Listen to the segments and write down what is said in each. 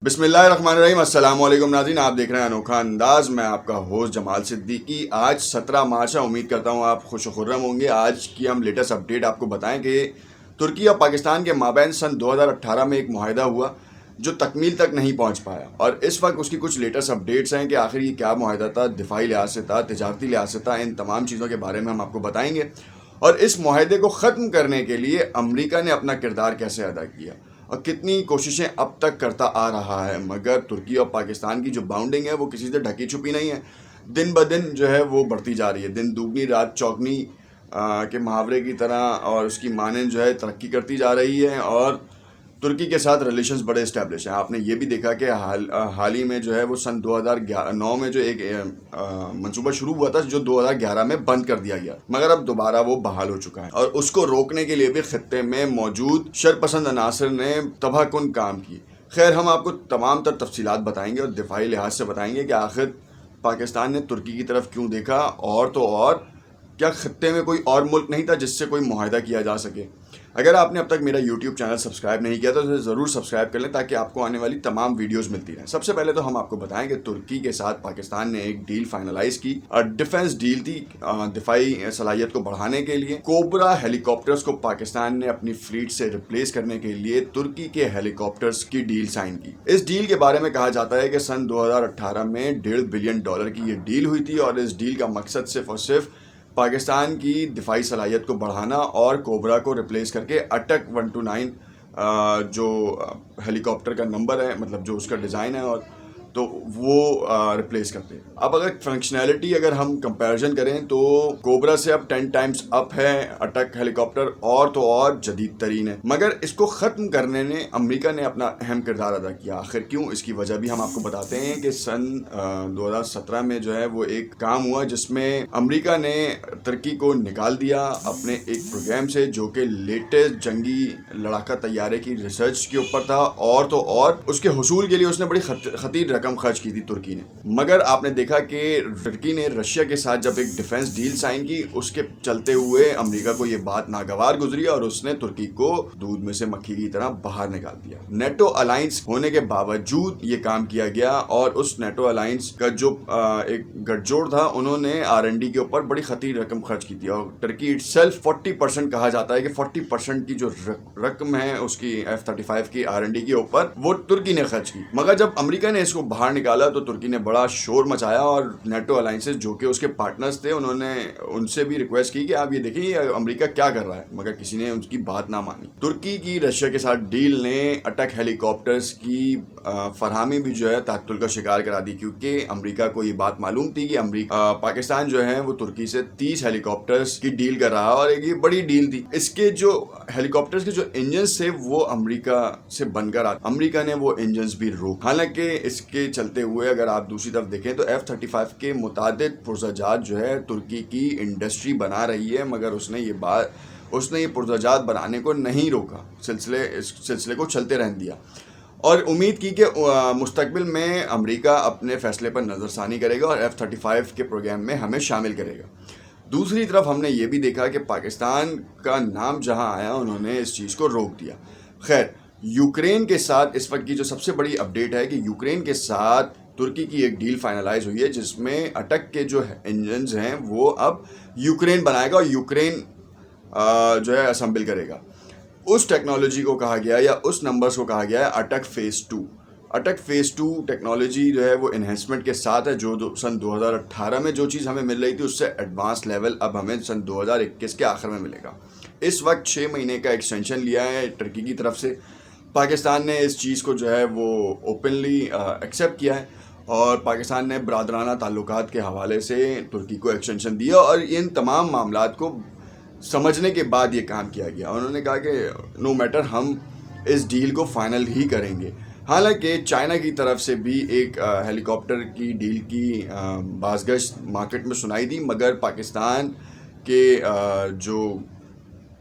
بسم اللہ الرحمن الرحیم۔ السلام علیکم ناظرین، آپ دیکھ رہے ہیں انوکھا انداز۔ میں آپ کا ہوسٹ جمال صدیقی۔ آج 17 مارچ ہے، امید کرتا ہوں آپ خوش و خرم ہوں گے۔ آج کی ہم لیٹسٹ اپڈیٹ آپ کو بتائیں کہ ترکی اور پاکستان کے مابین سن 2018 میں ایک معاہدہ ہوا جو تکمیل تک نہیں پہنچ پایا، اور اس وقت اس کی کچھ لیٹسٹ اپڈیٹس ہیں کہ آخر یہ کیا معاہدہ تھا، دفاعی لحاظ سے تھا، تجارتی لحاظ سے تھا۔ ان تمام چیزوں کے بارے میں ہم آپ کو بتائیں گے، اور اس معاہدے کو ختم کرنے کے لیے امریکہ نے اپنا کردار کیسے ادا کیا اور کتنی کوششیں اب تک کرتا آ رہا ہے، مگر ترکی اور پاکستان کی جو باؤنڈنگ ہے وہ کسی سے ڈھکی چھپی نہیں ہے، دن بدن جو ہے وہ بڑھتی جا رہی ہے، دن دوگنی رات چوگنی کے محاورے کی طرح، اور اس کی مانند جو ہے ترقی کرتی جا رہی ہے، اور ترکی کے ساتھ ریلیشنز بڑے اسٹیبلش ہیں۔ آپ نے یہ بھی دیکھا کہ حال ہی میں جو ہے وہ سن 2009 میں جو ایک منصوبہ شروع ہوا تھا جو 2011 میں بند کر دیا گیا، مگر اب دوبارہ وہ بحال ہو چکا ہے، اور اس کو روکنے کے لیے بھی خطے میں موجود شرپسند عناصر نے تباہ کن کام کی۔ خیر، ہم آپ کو تمام تر تفصیلات بتائیں گے اور دفاعی لحاظ سے بتائیں گے کہ آخر پاکستان نے ترکی کی طرف کیوں دیکھا، اور تو اور کیا خطے میں کوئی اور ملک نہیں تھا جس سے کوئی معاہدہ کیا جا سکے۔ اگر آپ نے اب تک میرا یوٹیوب چینل سبسکرائب نہیں کیا تو اسے ضرور سبسکرائب کر لیں تاکہ آپ کو آنے والی تمام ویڈیوز ملتی رہیں۔ سب سے پہلے تو ہم آپ کو بتائیں کہ ترکی کے ساتھ پاکستان نے ایک ڈیل فائنلائز کی، اور ڈیفنس ڈیل تھی دفاعی صلاحیت کو بڑھانے کے لیے۔ کوبرا ہیلی کاپٹرز کو پاکستان نے اپنی فلیٹ سے ریپلیس کرنے کے لیے ترکی کے ہیلی کاپٹرز کی ڈیل سائن کی۔ اس ڈیل کے بارے میں کہا جاتا ہے کہ سن 2018 میں $1.5 بلین کی یہ ڈیل ہوئی تھی، اور اس ڈیل کا مقصد صرف اور صرف پاکستان کی دفاعی صلاحیت کو بڑھانا اور کوبرا کو ریپلیس کر کے اٹک 129 جو ہیلی کاپٹر کا نمبر ہے، مطلب جو اس کا ڈیزائن ہے، اور تو وہ ریپلیس کرتے ہیں۔ اب اگر فنکشنالٹی اگر ہم کمپیریزن کریں تو کوبرا سے اب 10 ٹائمز اپ ہے اٹک ہیلی کاپٹر، اور تو اور جدید ترین ہے، مگر اس کو ختم کرنے نے امریکہ نے اپنا اہم کردار ادا کیا۔ آخر کیوں، اس کی وجہ بھی ہم آپ کو بتاتے ہیں کہ سن 2017 میں جو ہے وہ ایک کام ہوا جس میں امریکہ نے ترکی کو نکال دیا اپنے ایک پروگرام سے جو کہ لیٹسٹ جنگی لڑاکا طیارے کی ریسرچ کے اوپر تھا، اور تو اور اس کے حصول کے لیے اس نے بڑی خطیر رقم خرچ کی تھی ترکی نے۔ مگر آپ نے دیکھا کہ ترکی نے رشیا کے ساتھ جب ایک ڈیفنس ڈیل سائن کی، اس کے چلتے ہوئے امریکہ کو یہ بات ناگوار گزری اور اس نے ترکی کو دودھ میں سے مکھی کی طرح باہر نکال دیا۔ نیٹو الائنس ہونے کے باوجود یہ کام کیا گیا، اور اس نیٹو الائنس کا جو ایک گٹھ جوڑ تھا، انہوں نے R&D کے اوپر بڑی خطیر رقم خرچ کی تھی، اور ترکی اٹ سیلف 40% کہا جاتا ہے کہ 40% کی جو رقم ہے اس کی F-35 کی R&D کے اوپر وہ ترکی نے خرچ کی۔ مگر جب امریکہ نے اس کو باہر نکالا تو ترکی نے بڑا شور مچایا، اور نیٹو الائنسز جو کہ اس کے پارٹنرز تھے انہوں نے ان سے بھی ریکویسٹ کی کہ آپ یہ دیکھیں یہ امریکہ کیا کر رہا ہے، مگر کسی نے ان کی بات نہ مانی۔ ترکی کی رشیا کے ساتھ ڈیل نے اٹک ہیلی کاپٹرز کی فراہمی بھی جو ہے تعطل کا شکار کرا دی، کیونکہ امریکہ کو یہ بات معلوم تھی کہ پاکستان جو ہے وہ ترکی سے 30 ہیلی کاپٹرز کی ڈیل کر رہا، اور ایک یہ بڑی ڈیل تھی۔ اس کے جو ہیلی کاپٹرز کے جو انجنز تھے وہ امریکہ سے بن کر آتے، امریکہ نے وہ انجنز بھی روک۔ حالانکہ اس کے چلتے ہوئے اگر آپ دوسری طرف دیکھیں تو F-35 کے متعدد پرزہ جو ہے ترکی کی انڈسٹری بنا رہی ہے، مگر اس نے یہ پرزہ بنانے کو نہیں روکا، اس سلسلے کو چلتے رہنے دیا، اور امید کی کہ مستقبل میں امریکہ اپنے فیصلے پر نظر ثانی کرے گا اور F-35 کے پروگرام میں ہمیں شامل کرے گا۔ دوسری طرف ہم نے یہ بھی دیکھا کہ پاکستان کا نام جہاں آیا انہوں نے اس چیز کو روک دیا۔ خیر، یوکرین کے ساتھ اس وقت کی جو سب سے بڑی اپڈیٹ ہے کہ یوکرین کے ساتھ ترکی کی ایک ڈیل فائنلائز ہوئی ہے جس میں اٹک کے جو انجنز ہیں وہ اب یوکرین بنائے گا، اور یوکرین جو ہے اسمبل کرے گا۔ اس ٹیکنالوجی کو کہا گیا یا اس نمبرز کو کہا گیا ہے اٹک فیز 2۔ اٹک فیز 2 ٹیکنالوجی جو ہے وہ انہینسمنٹ کے ساتھ ہے، جو سن 2018 میں جو چیز ہمیں مل رہی تھی اس سے ایڈوانس لیول اب ہمیں سن 2021 کے آخر میں ملے گا۔ اس وقت 6 مہینے کا ایکسٹینشن لیا ہے ترکی کی طرف سے۔ پاکستان نے اس چیز کو جو ہے وہ اوپنلی ایکسیپٹ کیا ہے، اور پاکستان نے برادرانہ تعلقات کے حوالے سے ترکی کو ایکسٹینشن دیا، اور ان تمام معاملات کو سمجھنے کے بعد یہ کام کیا گیا۔ انہوں نے کہا کہ نو میٹر ہم اس ڈیل کو فائنل ہی کریں گے۔ حالانکہ چائنا کی طرف سے بھی ایک ہیلی کاپٹر کی ڈیل کی بازگشت مارکیٹ میں سنائی دی، مگر پاکستان کے جو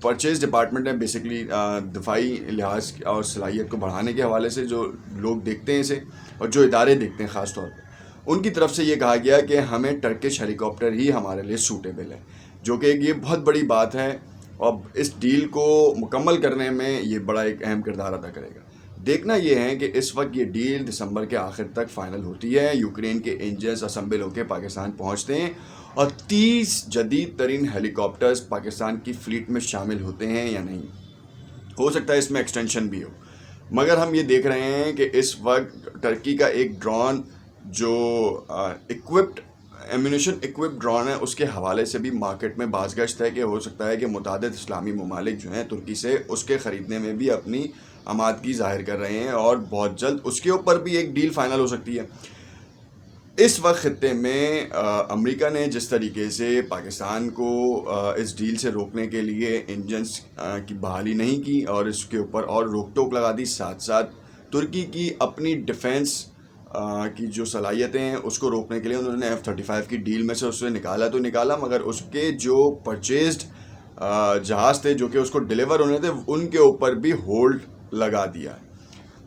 پرچیز ڈپارٹمنٹ ہے، بیسکلی دفاعی لحاظ اور صلاحیت کو بڑھانے کے حوالے سے جو لوگ دیکھتے ہیں اسے، اور جو ادارے دیکھتے ہیں خاص طور پر، ان کی طرف سے یہ کہا گیا کہ ہمیں ٹرکش ہیلی کاپٹر ہی ہمارے لیے سوٹیبل ہے، جو کہ یہ بہت بڑی بات ہے، اور اس ڈیل کو مکمل کرنے میں یہ بڑا ایک اہم کردار ادا کرے گا۔ دیکھنا یہ ہے کہ اس وقت یہ ڈیل دسمبر کے آخر تک فائنل ہوتی ہے، یوکرین کے انجنز اسمبل ہو کے پاکستان پہنچتے ہیں اور 30 جدید ترین ہیلی کاپٹرز پاکستان کی فلیٹ میں شامل ہوتے ہیں یا نہیں. ہو سکتا ہے اس میں ایکسٹینشن بھی ہو، مگر ہم یہ دیکھ رہے ہیں کہ اس وقت ٹرکی کا ایک ڈرون جو ایمونیشن اکوپڈ ڈرون ہے، اس کے حوالے سے بھی مارکیٹ میں باز گشت ہے کہ ہو سکتا ہے کہ متعدد اسلامی ممالک جو ہیں ترکی سے اس کے خریدنے میں بھی اپنی آمادگی ظاہر کر رہے ہیں اور بہت جلد اس کے اوپر بھی ایک ڈیل فائنل ہو سکتی ہے. اس وقت خطے میں امریکہ نے جس طریقے سے پاکستان کو اس ڈیل سے روکنے کے لیے انجنز کی بحالی نہیں کی اور اس کے اوپر اور روک ٹوک لگا دی، ساتھ ساتھ ترکی کی اپنی ڈیفنس کی جو صلاحیتیں ہیں اس کو روکنے کے لیے انہوں نے F-35 کی ڈیل میں سے اسے نکالا، مگر اس کے جو پرچیزڈ جہاز تھے جو کہ اس کو ڈیلیور ہونے تھے ان کے اوپر بھی ہولڈ لگا دیا.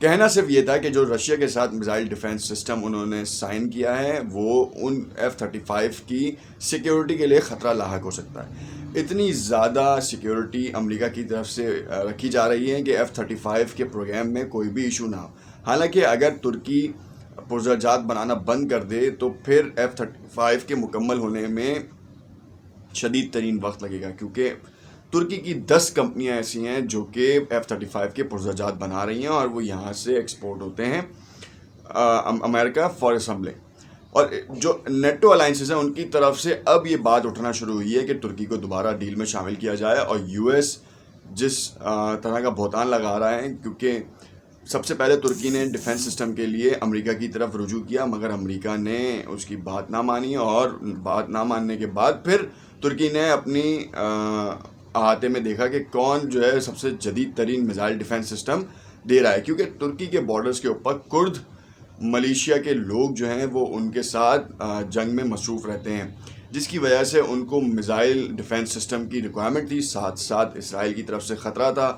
کہنا صرف یہ تھا کہ جو رشیا کے ساتھ میزائل ڈیفنس سسٹم انہوں نے سائن کیا ہے وہ ان F-35 کی سیکیورٹی کے لیے خطرہ لاحق ہو سکتا ہے. اتنی زیادہ سیکیورٹی امریکہ کی طرف سے رکھی جا رہی ہے کہ F-35 کے پروگرام میں کوئی بھی ایشو نہ ہو. حالانکہ اگر ترکی پرزہ بنانا بند کر دے تو پھر F-35 کے مکمل ہونے میں شدید ترین وقت لگے گا، کیونکہ ترکی کی 10 کمپنیاں ایسی ہیں جو کہ F-35 کے پرزہ بنا رہی ہیں اور وہ یہاں سے ایکسپورٹ ہوتے ہیں امریکہ فار اسمبلنگ. اور جو نیٹو الائنسز ہیں ان کی طرف سے اب یہ بات اٹھنا شروع ہوئی ہے کہ ترکی کو دوبارہ ڈیل میں شامل کیا جائے. اور US جس طرح کا بہتان لگا رہا ہے، کیونکہ سب سے پہلے ترکی نے ڈیفنس سسٹم کے لیے امریکہ کی طرف رجوع کیا، مگر امریکہ نے اس کی بات نہ مانی اور بات نہ ماننے کے بعد پھر ترکی نے اپنی احاطے میں دیکھا کہ کون جو ہے سب سے جدید ترین میزائل ڈیفنس سسٹم دے رہا ہے، کیونکہ ترکی کے بارڈرز کے اوپر کرد ملیشیا کے لوگ جو ہیں وہ ان کے ساتھ جنگ میں مصروف رہتے ہیں، جس کی وجہ سے ان کو میزائل ڈیفنس سسٹم کی ریکوائرمنٹ تھی، ساتھ ساتھ اسرائیل کی طرف سے خطرہ تھا.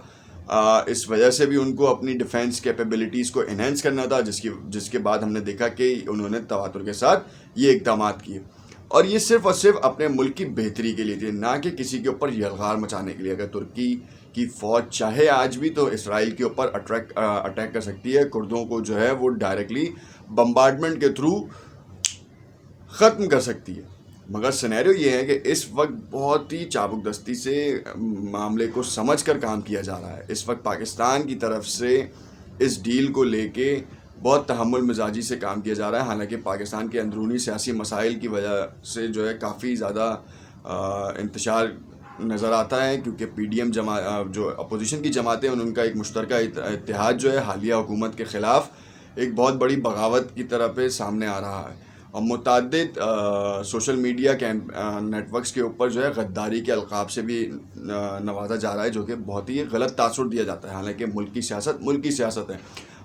اس وجہ سے بھی ان کو اپنی ڈیفنس کیپیبلٹیز کو انہینس کرنا تھا، جس کے بعد ہم نے دیکھا کہ انہوں نے تواتر کے ساتھ یہ اقدامات کیے. اور یہ صرف اور صرف اپنے ملک کی بہتری کے لیے تھے، نہ کہ کسی کے اوپر یلغار مچانے کے لیے. اگر ترکی کی فوج چاہے آج بھی تو اسرائیل کے اوپر اٹیک کر سکتی ہے، کردوں کو جو ہے وہ ڈائریکٹلی بمبارڈمنٹ کے تھرو ختم کر سکتی ہے. مگر سینیریو یہ ہے کہ اس وقت بہت ہی چابک دستی سے معاملے کو سمجھ کر کام کیا جا رہا ہے. اس وقت پاکستان کی طرف سے اس ڈیل کو لے کے بہت تحمل مزاجی سے کام کیا جا رہا ہے، حالانکہ پاکستان کے اندرونی سیاسی مسائل کی وجہ سے جو ہے کافی زیادہ انتشار نظر آتا ہے، کیونکہ PDM جو اپوزیشن کی جماعتیں ان کا ایک مشترکہ اتحاد جو ہے حالیہ حکومت کے خلاف ایک بہت بڑی بغاوت کی طرح پہ سامنے آ رہا ہے. اور متعدد سوشل میڈیا نیٹ ورکس کے اوپر جو ہے غداری کے القاب سے بھی نوازا جا رہا ہے، جو کہ بہت ہی غلط تاثر دیا جاتا ہے. حالانکہ ملکی سیاست ہے،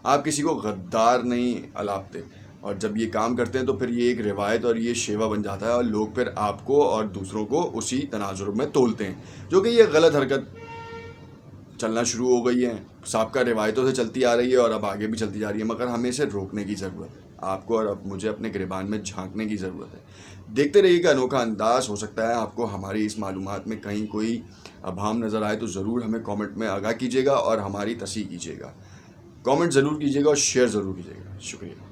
آپ کسی کو غدار نہیں الاپتے، اور جب یہ کام کرتے ہیں تو پھر یہ ایک روایت اور یہ شیوا بن جاتا ہے اور لوگ پھر آپ کو اور دوسروں کو اسی تناظر میں تولتے ہیں، جو کہ یہ غلط حرکت چلنا شروع ہو گئی ہے، سابقہ روایتوں سے چلتی آ رہی ہے اور اب آگے بھی چلتی جا رہی ہے. مگر ہمیں اسے روکنے کی ضرورت ہے، آپ کو اور اب مجھے اپنے گریبان میں جھانکنے کی ضرورت ہے. دیکھتے رہیے گا انوکھا انداز. ہو سکتا ہے آپ کو ہماری اس معلومات میں کہیں کوئی ابہام نظر آئے تو ضرور ہمیں کامنٹ میں آگاہ کیجیے گا اور ہماری تصحیح کیجیے گا. کامنٹ ضرور کیجیے گا اور شیئر ضرور کیجیے گا. شکریہ.